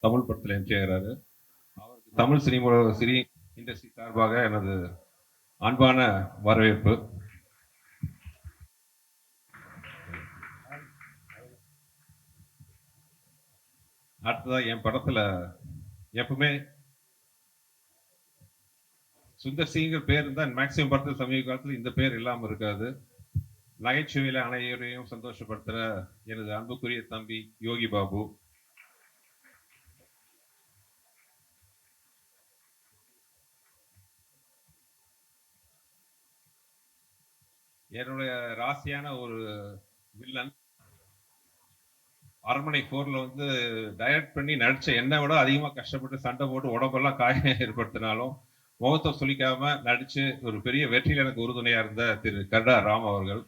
தமிழ் படத்தில் என்ட்ரி ஆகிறாரு. அவருக்கு தமிழ் சினி இண்டஸ்ட்ரி சார்பாக எனது அன்பான வரவேற்பு. அடுத்ததான் என் படத்துல எப்பவுமே சுந்தர் சிங்கிற பேர் இருந்தால் மேக்சிமம் படத்தில் சமீப காலத்தில் இந்த பேர் இல்லாமல் இருக்காது. நகைச்சுவையில் அனைவரையும் சந்தோஷப்படுத்துகிற எனது அன்புக்குரிய தம்பி யோகி பாபு. என்னுடைய ராசியான ஒரு வில்லன் அரண்மனை 4ல வந்து டைரக்ட் பண்ணி நடிச்ச என்னை விட அதிகமாக கஷ்டப்பட்டு சண்டை போட்டு உடம்பெல்லாம் காயம் ஏற்படுத்தினாலும் முகத்தை சொல்லிக்காம நடிச்சு ஒரு பெரிய வெற்றியில் எனக்கு உறுதுணையா இருந்த திரு கர்டா ராம் அவர்கள்.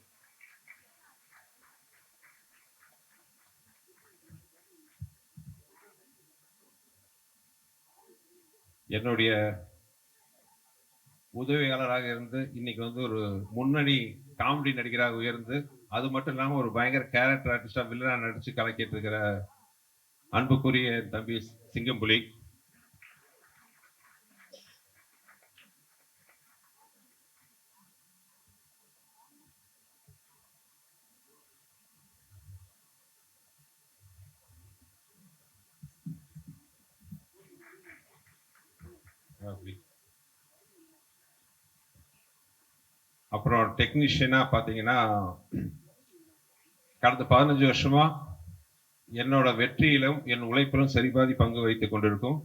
என்னுடைய உதவியாளராக இருந்து இன்னைக்கு வந்து ஒரு முன்னணி காமெடி நடிகராக உயர்ந்து அது மட்டும் இல்லாமல் ஒரு பயங்கர கேரக்டர் ஆர்டிஸ்டா வில்லனா நடிச்சு கலக்கிட்டு இருக்கிற அன்புக்குரிய தம்பி சிங்கம்புலி. அப்புறம் டெக்னீஷியனா பார்த்தீங்கன்னா கடந்த 15 வருஷமா என்னோட வெற்றியிலும் என் உழைப்பிலும் சரிபாதி பங்கு வைத்துக் கொண்டிருக்கும்.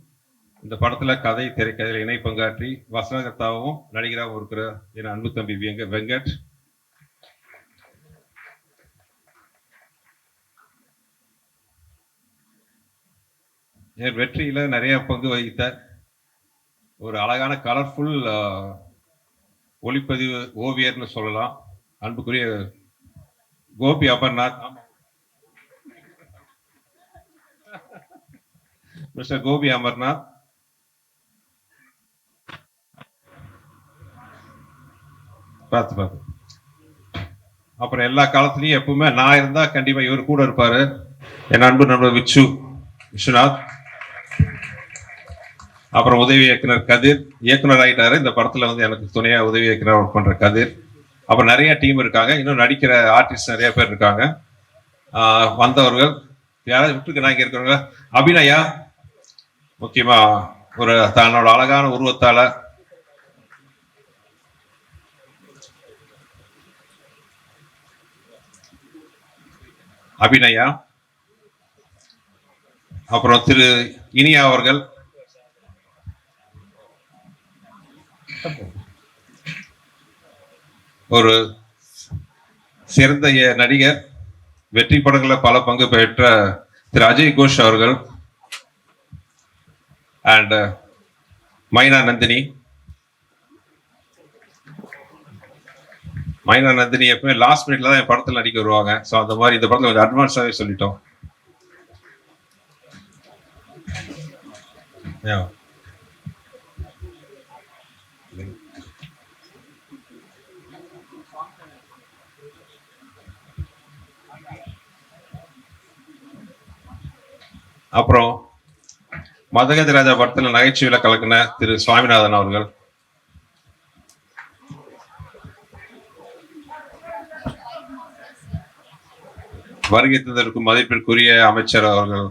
இந்த படத்துல கதை திரைக்கதையில் இணை பங்காற்றி வசனகர்த்தாவும் நடிகராகவும் இருக்கிற என் அன்பு தம்பி வெங்கட். என் வெற்றியில நிறைய பங்கு வகித்த ஒரு அழகான கலர்ஃபுல் ஒளிப்பதிவு ஓவியர்னு சொல்லலாம் அன்புக்குரிய கோபி அமர்நாத். மிஸ்டர் கோபி அமர்நாத். பார்த்து அப்புறம் எல்லா காலத்திலையும் எப்பவுமே நான் இருந்தா கண்டிப்பா இவர் கூட இருப்பாரு என் அன்பு நண்பர் விஸ்வநாத். அப்புறம் உதவி இயக்குனர் கதிர் இயக்குனர் ஆகிட்டாரு. இந்த படத்துல வந்து எனக்கு துணையா உதவி இயக்குனர் ஒர்க் பண்ற கதிர். அப்புறம் நிறைய டீம் இருக்காங்க, இன்னும் நடிக்கிற ஆர்டிஸ்ட் நிறைய பேர் இருக்காங்க. வந்தவர்கள் யாராவது விட்டுருக்கு நான் இங்க இருக்கிறவங்க அபிநயா முக்கியமா ஒரு தன்னோட அழகான உருவத்தால அபிநயா. அப்புறம் திரு இனியா அவர்கள் ஒரு சிறந்த நடிகர், வெற்றி படங்களில் பல பங்கு பெற்ற திரு அஜய் கோஷ் அவர்கள் அண்ட் மைனா நந்தினி. மைனா நந்தினி எப்பவுமே லாஸ்ட் மினிட்ல தான் என் படத்தில் நடிக்க வருவாங்க. ஸோ அந்த மாதிரி இந்த படத்தில் கொஞ்சம் அட்வான்ஸாகவே சொல்லிட்டோம். அப்புறம் மதகதி ராஜா படத்தில் நகைச்சுவையில கலக்கின திரு சுவாமிநாதன் அவர்கள். வருகை தந்திருக்கும் மதிப்பிற்குரிய அமைச்சர் அவர்கள்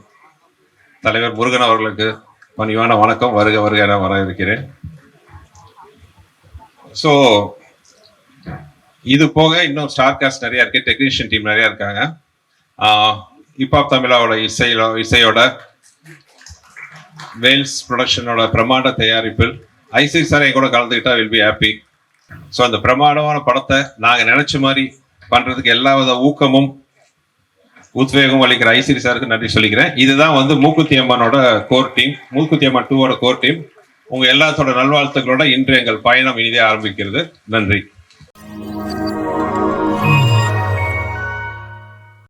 தலைவர் முருகன் அவர்களுக்கு பணிவான வணக்கம். வருக வருக என வர இருக்கிறேன். ஸோ இது போக இன்னும் ஸ்டார் காஸ்ட் நிறைய இருக்கு, டெக்னீஷியன் டீம் நிறைய இருக்காங்க. ஹிப்ஹாப் தமிழாவோட இசையோட வேல்ஸ் ப்ரொடக்ஷனோட பிரமாண்ட தயாரிப்பில் ஐசி சார் என் கூட கலந்துக்கிட்டா வில் பி ஹாப்பி. ஸோ அந்த பிரமாண்டமான படத்தை நாங்கள் நினைச்ச மாதிரி பண்றதுக்கு எல்லா வித ஊக்கமும் உத்வேகம் அளிக்கிற ஐசிரி சாருக்கு நன்றி சொல்லிக்கிறேன். இதுதான் வந்து மூக்குத்தி அம்மனோட core team, Mookuthi Amman 2ஓட core team. உங்க எல்லாத்தோட நல்வாழ்த்துக்களோட இன்று எங்கள் பயணம் இனிதே ஆரம்பிக்கிறது. நன்றி.